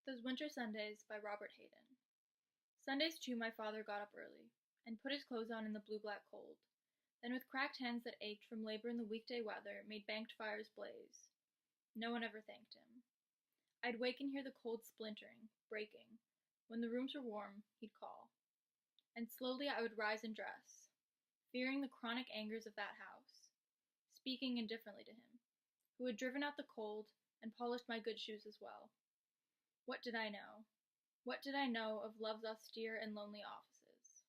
Those Winter Sundays by Robert Hayden. Sundays too my father got up early, and put his clothes on in the blue-black cold, then with cracked hands that ached from labor in the weekday weather made banked fires blaze. No one ever thanked him. I'd wake and hear the cold splintering, breaking. When the rooms were warm, he'd call. And slowly I would rise and dress, fearing the chronic angers of that house, speaking indifferently to him, who had driven out the cold and polished my good shoes as well. What did I know? What did I know of love's austere and lonely offices?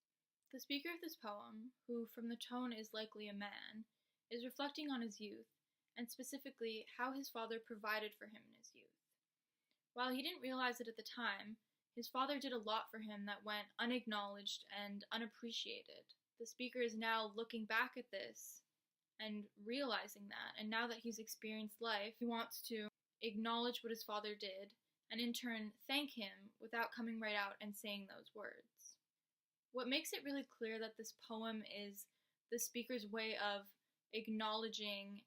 The speaker of this poem, who from the tone is likely a man, is reflecting on his youth, and specifically how his father provided for him in his youth. While he didn't realize it at the time, his father did a lot for him that went unacknowledged and unappreciated. The speaker is now looking back at this and realizing that, and now that he's experienced life, he wants to acknowledge what his father did and in turn thank him without coming right out and saying those words. What makes it really clear that this poem is the speaker's way of acknowledging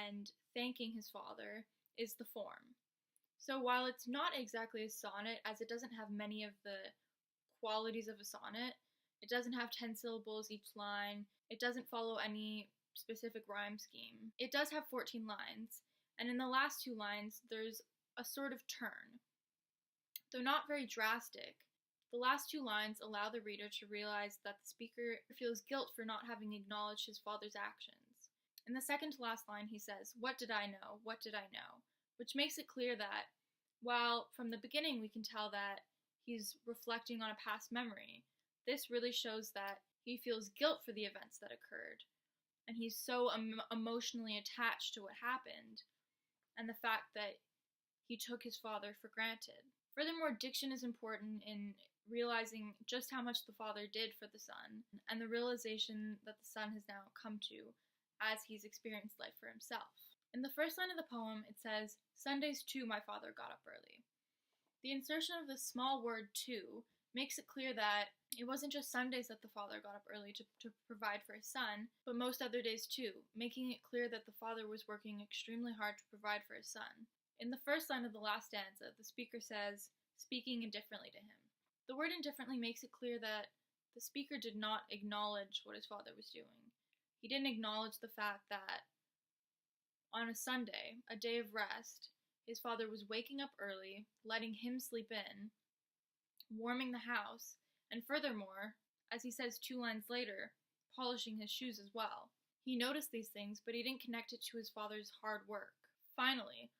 and thanking his father is the form. So while it's not exactly a sonnet, as it doesn't have many of the qualities of a sonnet, it doesn't have 10 syllables each line, it doesn't follow any specific rhyme scheme. It does have 14 lines, and in the last 2 lines there's a sort of turn. Though not very drastic, the last 2 lines allow the reader to realize that the speaker feels guilt for not having acknowledged his father's actions. In the second to last line he says, "What did I know? What did I know?" Which makes it clear that, while from the beginning we can tell that he's reflecting on a past memory, this really shows that he feels guilt for the events that occurred, and he's so emotionally attached to what happened, and the fact that he took his father for granted. Furthermore, diction is important in realizing just how much the father did for the son, and the realization that the son has now come to as he's experienced life for himself. In the first line of the poem, it says, "Sundays too my father got up early." The insertion of the small word "too" makes it clear that it wasn't just Sundays that the father got up early to provide for his son, but most other days too, making it clear that the father was working extremely hard to provide for his son. In the first line of the last stanza, the speaker says, "speaking indifferently to him." The word indifferently makes it clear that the speaker did not acknowledge what his father was doing. He didn't acknowledge the fact that on a Sunday, a day of rest, his father was waking up early, letting him sleep in, warming the house, and furthermore, as he says 2 lines later, polishing his shoes as well. He noticed these things, but he didn't connect it to his father's hard work. Finally,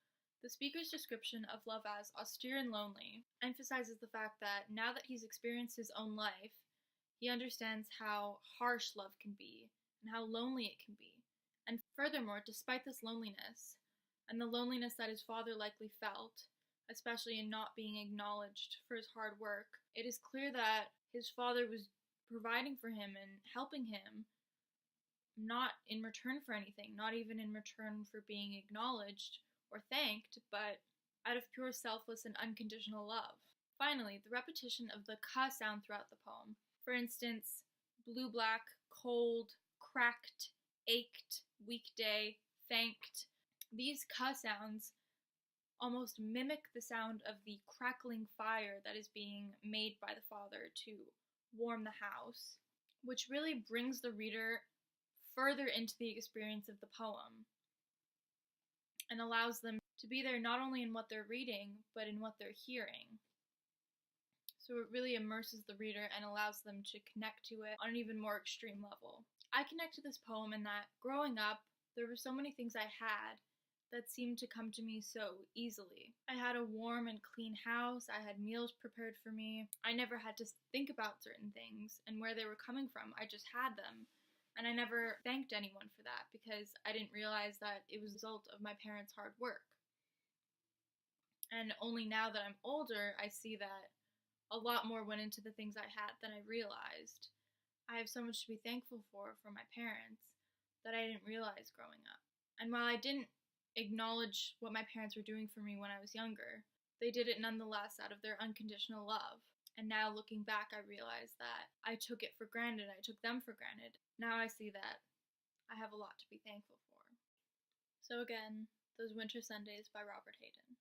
the speaker's description of love as austere and lonely emphasizes the fact that now that he's experienced his own life, he understands how harsh love can be and how lonely it can be. And furthermore, despite this loneliness, and the loneliness that his father likely felt, especially in not being acknowledged for his hard work, it is clear that his father was providing for him and helping him, not in return for anything, not even in return for being acknowledged or thanked, but out of pure selfless and unconditional love. Finally, the repetition of the "ka" sound throughout the poem. For instance, blue-black, cold, cracked, ached, weekday, thanked. These "ka" sounds almost mimic the sound of the crackling fire that is being made by the father to warm the house, which really brings the reader further into the experience of the poem and allows them to be there not only in what they're reading, but in what they're hearing. So it really immerses the reader and allows them to connect to it on an even more extreme level. I connect to this poem in that growing up, there were so many things I had that seemed to come to me so easily. I had a warm and clean house, I had meals prepared for me, I never had to think about certain things and where they were coming from, I just had them. And I never thanked anyone for that because I didn't realize that it was a result of my parents' hard work. And only now that I'm older, I see that a lot more went into the things I had than I realized. I have so much to be thankful for my parents that I didn't realize growing up. And while I didn't acknowledge what my parents were doing for me when I was younger, they did it nonetheless out of their unconditional love. And now looking back, I realize that I took it for granted. I took them for granted. Now I see that I have a lot to be thankful for. So again, Those Winter Sundays by Robert Hayden.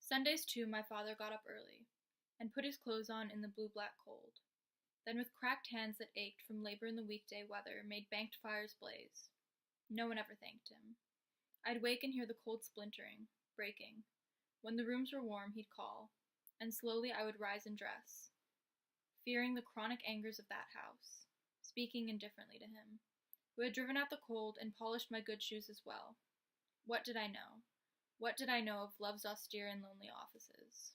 Sundays, too, my father got up early, and put his clothes on in the blue-black cold. Then with cracked hands that ached from labor in the weekday weather made banked fires blaze. No one ever thanked him. I'd wake and hear the cold splintering, breaking. When the rooms were warm, he'd call, and slowly I would rise and dress, fearing the chronic angers of that house, speaking indifferently to him, who had driven out the cold and polished my good shoes as well. What did I know? What did I know of love's austere and lonely offices?